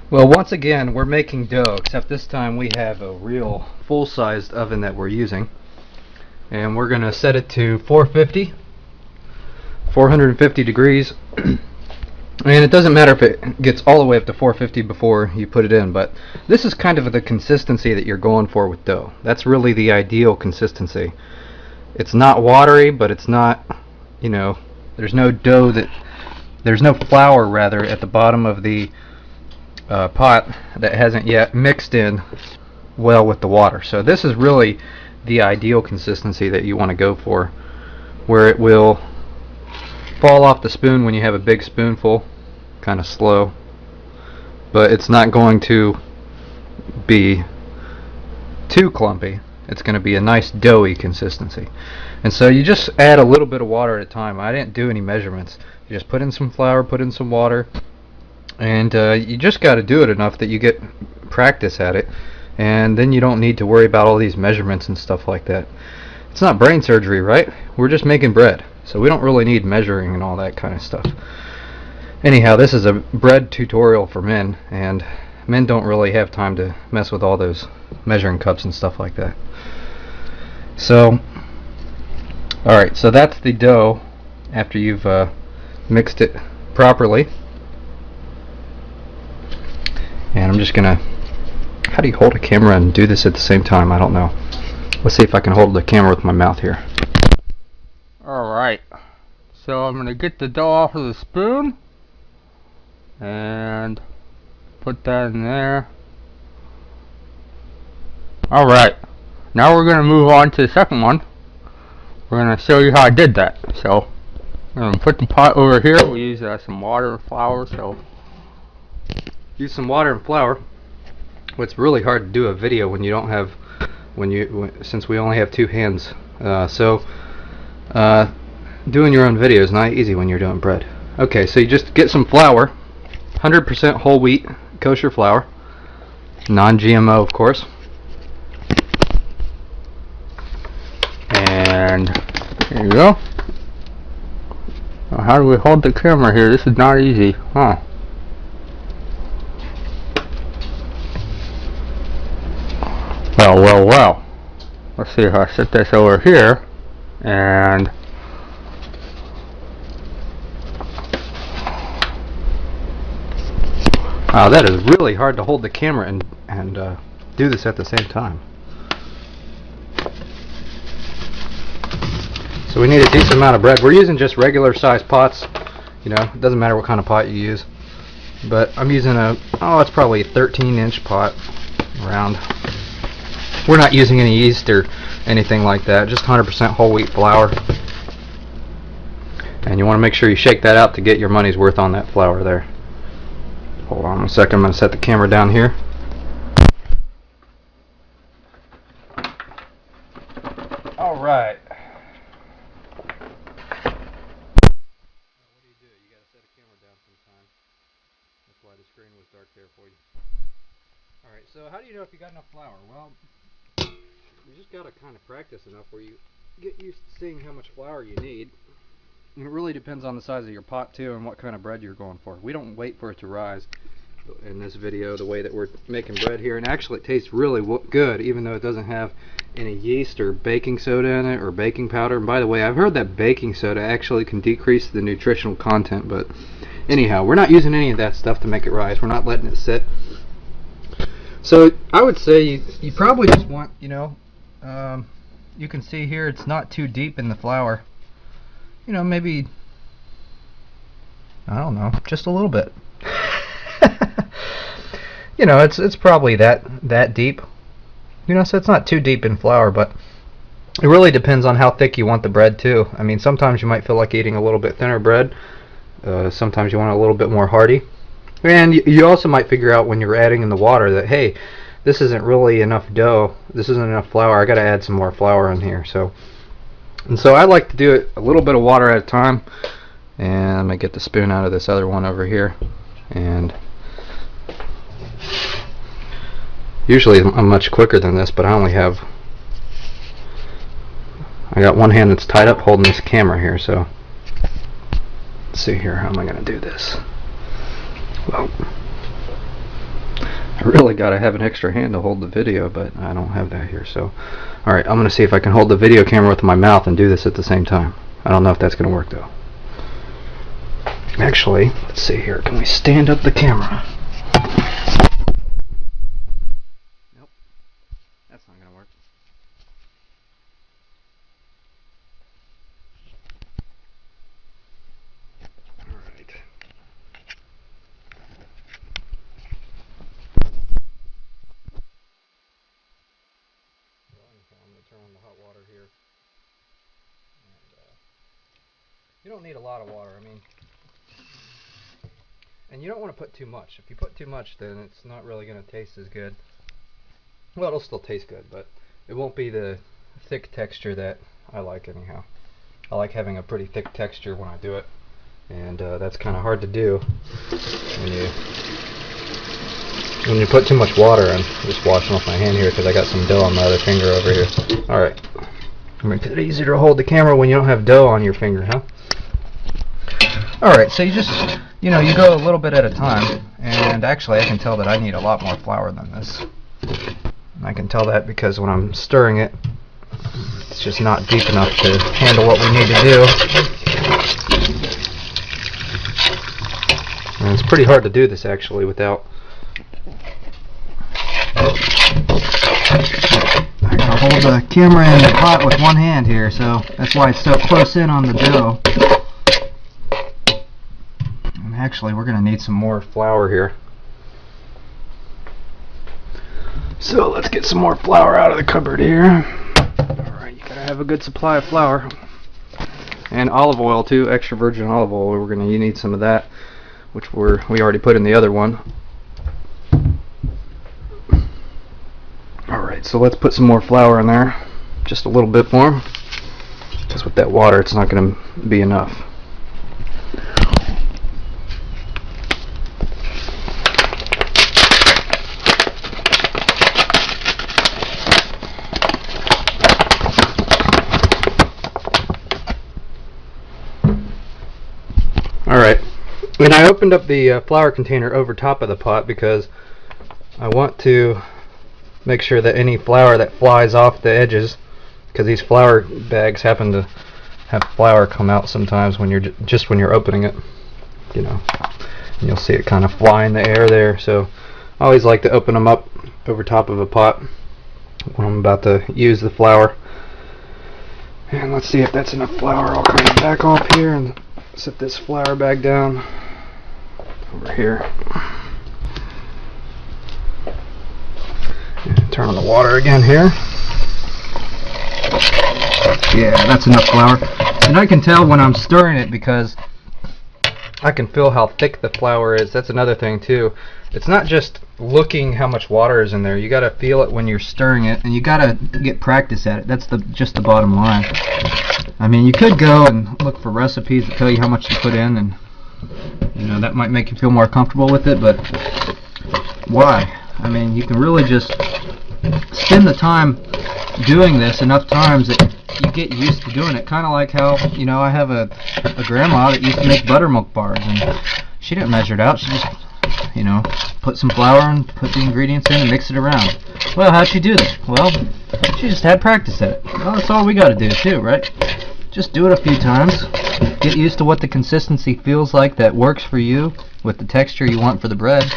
Well, once again, we're making dough, except this time we have a real full-sized oven that we're using. And we're going to set it to 450 degrees. And it doesn't matter if it gets all the way up to 450 before you put it in, but this is kind of the consistency that you're going for with dough. That's really the ideal consistency. It's not watery, but it's not, you know, there's no flour rather at the bottom of the pot that hasn't yet mixed in well with the water. So this is really the ideal consistency that you want to go for, where it will fall off the spoon when you have a big spoonful, kind of slow, but it's not going to be too clumpy. It's going to be a nice doughy consistency. And so you just add a little bit of water at a time. I didn't do any measurements. You just put in some flour, put in some water, and you just got to do it enough that you get practice at it, and then you don't need to worry about all these measurements and stuff like that. It's not brain surgery, right? We're just making bread, so we don't really need measuring and all that kind of stuff. Anyhow, this is a bread tutorial for men, and men don't really have time to mess with all those measuring cups and stuff like that. So, alright, so that's the dough after you've mixed it properly. And I'm just gonna, how do you hold a camera and do this at the same time? I don't know. Let's see if I can hold the camera with my mouth here. Alright, so I'm going to get the dough off of the spoon and put that in there. Alright, now we're going to move on to the second one. We're going to show you how I did that. So I'm going to put the pot over here. We'll use some water and flour. So use some water and flour. It's really hard to do a video when you don't have, since we only have two hands. Doing your own video is not easy when you're doing bread. Okay, so you just get some flour, 100% whole wheat, kosher flour, non-GMO of course. And there you go. Now, how do we hold the camera here? This is not easy, huh? Well. Let's see how I set this over here. And wow, that is really hard to hold the camera and do this at the same time. So we need a decent amount of bread. We're using just regular sized pots. You know, it doesn't matter what kind of pot you use. But I'm using it's probably a 13-inch pot round. We're not using any yeast or anything like that, just 100% whole wheat flour. And you want to make sure you shake that out to get your money's worth on that flour there. Hold on a second, I'm going to set the camera down here. Alright. What do? You got to set a camera down sometime. That's why the screen was dark there for you. Alright, so how do you know if you got enough flour? Well, you just got to kind of practice enough where you get used to seeing how much flour you need. And it really depends on the size of your pot too and what kind of bread you're going for. We don't wait for it to rise in this video the way that we're making bread here, and actually it tastes really good even though it doesn't have any yeast or baking soda in it or baking powder. And by the way, I've heard that baking soda actually can decrease the nutritional content, but anyhow, we're not using any of that stuff to make it rise. We're not letting it sit. So I would say you probably just want, you can see here it's not too deep in the flour. You know, maybe, I don't know, just a little bit. You know, it's probably that deep. You know, so it's not too deep in flour, but it really depends on how thick you want the bread too. I mean, sometimes you might feel like eating a little bit thinner bread. Sometimes you want a little bit more hearty. And you also might figure out when you're adding in the water that, hey, this isn't really enough dough, this isn't enough flour, I gotta add some more flour in here. So I like to do it a little bit of water at a time. And I'm gonna get the spoon out of this other one over here. And usually I'm much quicker than this, but I got one hand that's tied up holding this camera here, so let's see here, how am I gonna do this? Well, I really gotta have an extra hand to hold the video, but I don't have that here. So, all right, I'm gonna see if I can hold the video camera with my mouth and do this at the same time. I don't know if that's gonna work though. Actually, let's see here. Can we stand up the camera? Nope, that's not gonna work. All right. I'm going to turn on the hot water here. And, you don't need a lot of water, I mean, and you don't want to put too much. If you put too much, then it's not really going to taste as good. Well, it'll still taste good, but it won't be the thick texture that I like anyhow. I like having a pretty thick texture when I do it, and that's kind of hard to do when you put too much water. I'm just washing off my hand here because I got some dough on my other finger over here. Alright. Makes it easier to hold the camera when you don't have dough on your finger, huh? Alright, so you just, you go a little bit at a time. And actually I can tell that I need a lot more flour than this. And I can tell that because when I'm stirring it, it's just not deep enough to handle what we need to do. And it's pretty hard to do this actually without... I gotta hold the camera and the pot with one hand here, so that's why it's so close in on the dough. And actually, we're gonna need some more flour here. So let's get some more flour out of the cupboard here. Alright, you gotta have a good supply of flour. And olive oil too, extra virgin olive oil. You need some of that, which we already put in the other one. Alright, so let's put some more flour in there. Just a little bit more. Because with that water, it's not going to be enough. Alright, and I opened up the flour container over top of the pot because I want to make sure that any flour that flies off the edges, because these flour bags happen to have flour come out sometimes when you're when you're opening it, and you'll see it kind of fly in the air there. So I always like to open them up over top of a pot when I'm about to use the flour. And let's see if that's enough flour. I'll kind of back off here and set this flour bag down over here. Turn on the water again here. Yeah, that's enough flour. And I can tell when I'm stirring it because I can feel how thick the flour is. That's another thing too. It's not just looking how much water is in there. You gotta feel it when you're stirring it, and you gotta get practice at it. That's just the bottom line. I mean, you could go and look for recipes that tell you how much to put in, and that might make you feel more comfortable with it, but why? I mean, you can really just spend the time doing this enough times that you get used to doing it. Kind of like how, I have a grandma that used to make buttermilk bars, and she didn't measure it out. She just, put some flour and put the ingredients in and mix it around. Well, how'd she do that? Well, she just had practice at it. Well, that's all we got to do too, right? Just do it a few times. Get used to what the consistency feels like that works for you with the texture you want for the bread.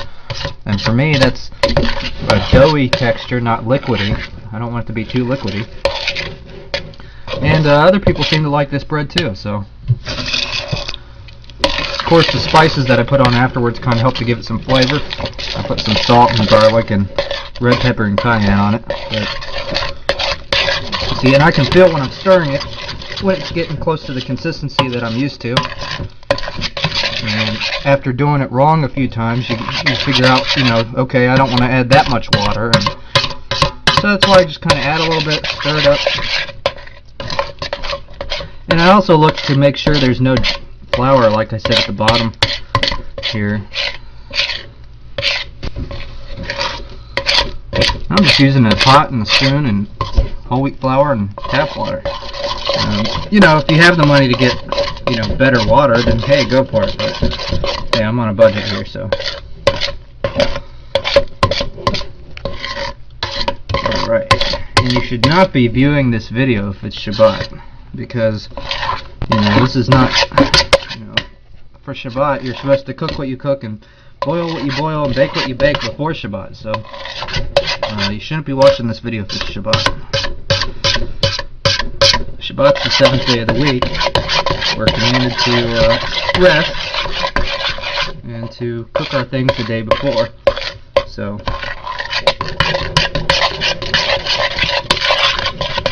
And for me, that's a doughy texture, not liquidy. I don't want it to be too liquidy. And other people seem to like this bread too, so. Of course, the spices that I put on afterwards kind of help to give it some flavor. I put some salt and garlic and red pepper and cayenne on it. But, see, and I can feel when I'm stirring it, when it's getting close to the consistency that I'm used to. And after doing it wrong a few times, you figure out, okay, I don't want to add that much water. And so that's why I just kind of add a little bit, stir it up. And I also look to make sure there's no flour, like I said, at the bottom here. I'm just using a pot and a spoon and whole wheat flour and tap water. If you have the money to get, better water, then hey, go for it. But hey, I'm on a budget here, so. And you should not be viewing this video if it's Shabbat, because this is not, for Shabbat you're supposed to cook what you cook and boil what you boil and bake what you bake before Shabbat. So you shouldn't be watching this video if it's Shabbat. Shabbat's the 7th day of the week. We're commanded to rest and to cook our things the day before. So,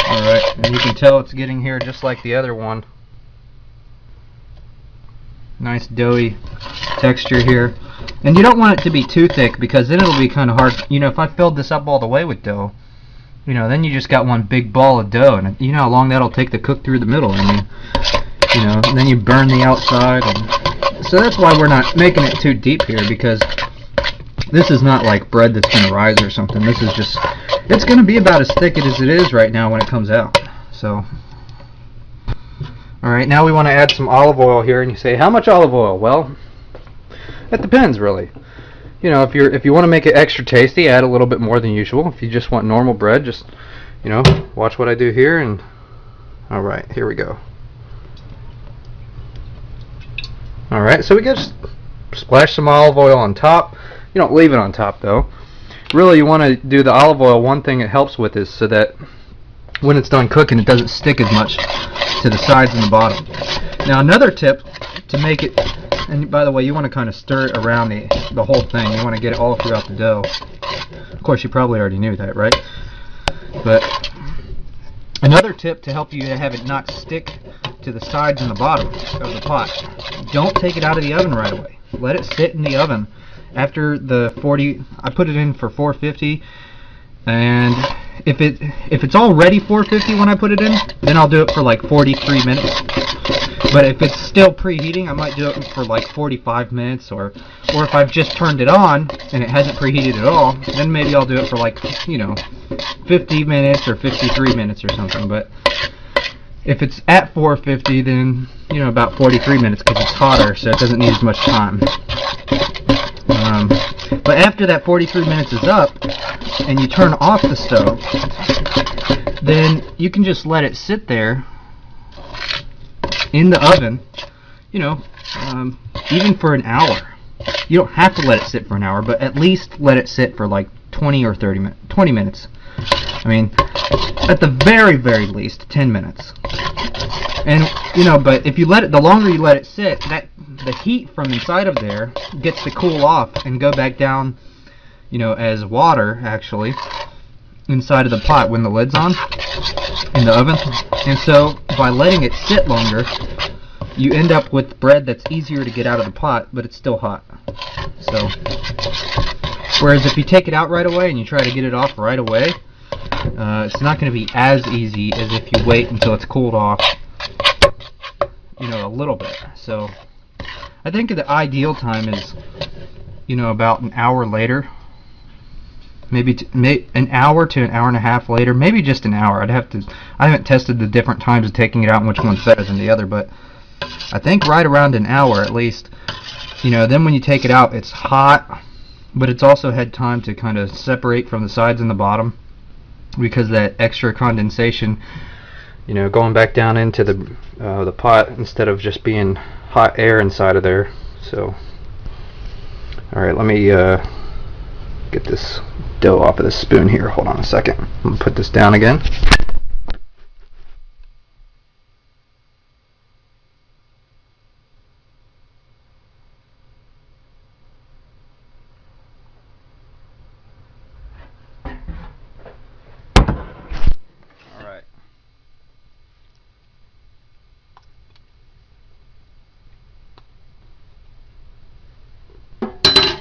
alright, and you can tell it's getting here just like the other one. Nice doughy texture here. And you don't want it to be too thick, because then it'll be kind of hard. If I filled this up all the way with dough, then you just got one big ball of dough, and you know how long that'll take to cook through the middle. And then you burn the outside. And so that's why we're not making it too deep here, because this is not like bread that's going to rise or something. This is just, it's going to be about as thick as it is right now when it comes out. So, alright, now we want to add some olive oil here, and you say, how much olive oil? Well, it depends really. If you want to make it extra tasty, add a little bit more than usual. If you just want normal bread, just watch what I do here. And alright, here we go. Alright, so we just splash some olive oil on top. You don't leave it on top though. Really, you want to do the olive oil, one thing it helps with is so that when it's done cooking, it doesn't stick as much to the sides and the bottom. Now another tip to make it, and by the way, you want to kind of stir it around the whole thing. You want to get it all throughout the dough. Of course, you probably already knew that, right? But another tip to help you have it not stick to the sides and the bottom of the pot: don't take it out of the oven right away. Let it sit in the oven after the 40. I put it in for 450, and if it's already 450 when I put it in, then I'll do it for like 43 minutes. But if it's still preheating, I might do it for like 45 minutes, or if I've just turned it on and it hasn't preheated at all, then maybe I'll do it for like 50 minutes or 53 minutes or something. But if it's at 450, then about 43 minutes, because it's hotter, so it doesn't need as much time. But after that 43 minutes is up and you turn off the stove, then you can just let it sit there in the oven, even for an hour. You don't have to let it sit for an hour, but at least let it sit for like 20 or 20 minutes. I mean, at the very, very least, 10 minutes. And, but if you let it, the longer you let it sit, the heat from inside of there gets to cool off and go back down, as water, actually, inside of the pot when the lid's on in the oven. And so by letting it sit longer, you end up with bread that's easier to get out of the pot, but it's still hot. So, whereas if you take it out right away and you try to get it off right away, it's not going to be as easy as if you wait until it's cooled off, a little bit. So I think the ideal time is, about an hour later. Maybe an hour to an hour and a half later, maybe just an hour. I haven't tested the different times of taking it out and which one's better than the other, but I think right around an hour at least. Then when you take it out, it's hot, but it's also had time to kind of separate from the sides and the bottom, because that extra condensation, going back down into the pot instead of just being hot air inside of there. So, all right, let me get this dough off of this spoon here. Hold on a second. I'm going to put this down again. Alright.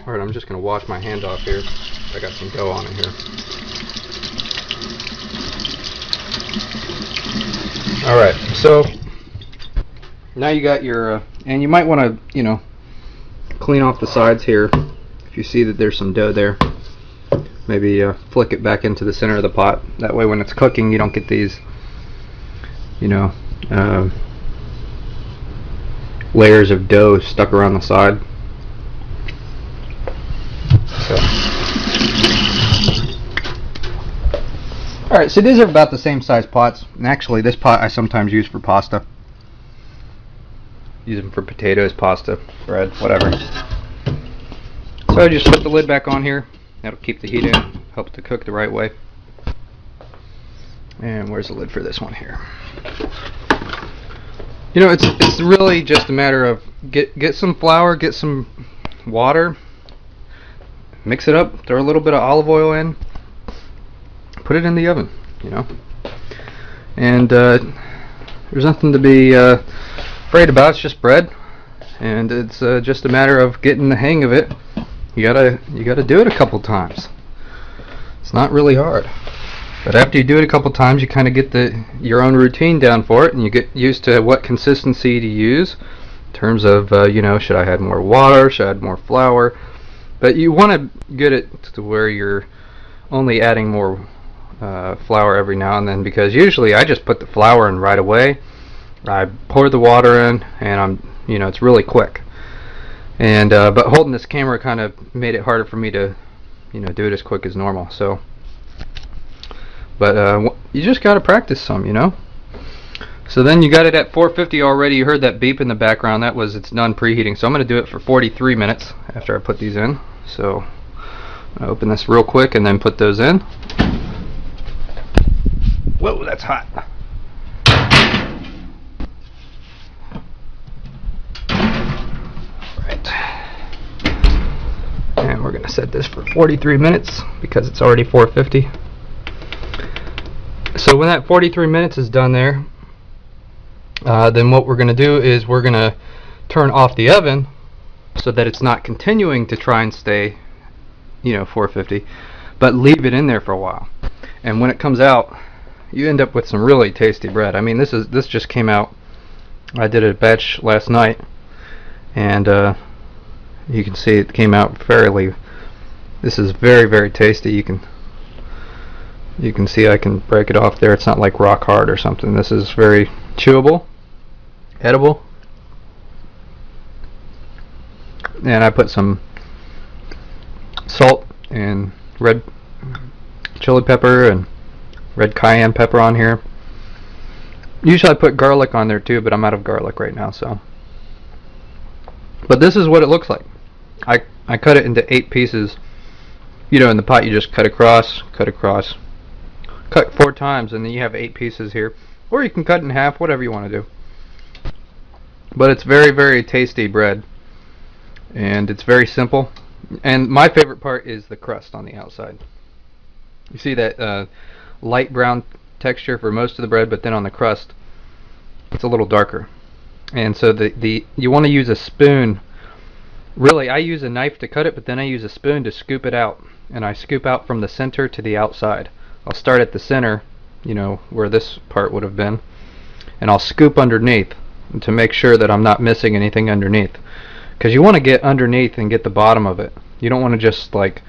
Alright, I'm just going to wash my hand off here. I got some dough on it here. Alright, so now you got your, and you might want to, clean off the sides here. If you see that there's some dough there, maybe flick it back into the center of the pot. That way when it's cooking, you don't get these, layers of dough stuck around the side. So, Alright, so these are about the same size pots. And actually, this pot I sometimes use for pasta. Use them for potatoes, pasta, bread, whatever. So I just put the lid back on here. That'll keep the heat in, help to cook the right way. And where's the lid for this one here? You know, it's really just a matter of get some flour, get some water, mix it up, throw a little bit of olive oil in, put it in the oven, you know. And there's nothing to be afraid about. It's just bread, and it's just a matter of getting the hang of it. You gotta do it a couple times. It's not really hard, but after you do it a couple times, you kind of get your own routine down for it, and you get used to what consistency to use in terms of you know, should I add more water, should I add more flour. But you want to get it to where you're only adding more flour every now and then, because usually I just put the flour in right away. I pour the water in, and you know, it's really quick. And but holding this camera kind of made it harder for me to, you know, do it as quick as normal. So, but you just got to practice some, you know. So then you got it at 450 already. You heard that beep in the background. That was it's done preheating. So I'm going to do it for 43 minutes after I put these in. So I'm going to open this real quick and then put those in. Whoa, that's hot. And we're going to set this for 43 minutes because it's already 450. So when that 43 minutes is done there, then what we're going to do is we're going to turn off the oven so that it's not continuing to try and stay, you know, 450, but leave it in there for a while. And when it comes out, you end up with some really tasty bread. I mean, this just came out. I did a batch last night, and you can see it came out fairly. This is very, very tasty. You can see I can break it off there. It's not like rock hard or something. This is very chewable, edible. And I put some salt and red chili pepper and red cayenne pepper on here. Usually I put garlic on there too, but I'm out of garlic right now, so. But this is what it looks like. I cut it into 8 pieces. You know, in the pot you just cut across, cut 4 times, and then you have 8 pieces here. Or you can cut in half, whatever you want to do. But it's very, very tasty bread, and it's very simple. And my favorite part is the crust on the outside. You see that light brown texture for most of the bread, but then on the crust it's a little darker. And so you want to use a spoon. Really, I use a knife to cut it, but then I use a spoon to scoop it out. And I scoop out from the center to the outside. I'll start at the center, you know, where this part would have been, and I'll scoop underneath to make sure that I'm not missing anything underneath. Because you want to get underneath and get the bottom of it. You don't want to just like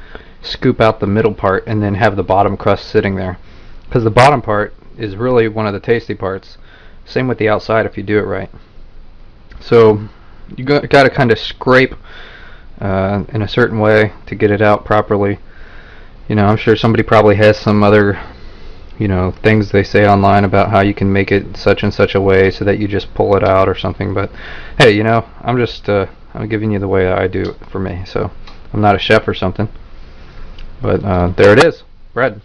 scoop out the middle part and then have the bottom crust sitting there. Because the bottom part is really one of the tasty parts. Same with the outside if you do it right. So you got to kind of scrape in a certain way to get it out properly. You know, I'm sure somebody probably has some other, you know, things they say online about how you can make it such and such a way so that you just pull it out or something. But hey, you know, I'm just I'm giving you the way I do it for me. So I'm not a chef or something. But there it is, bread.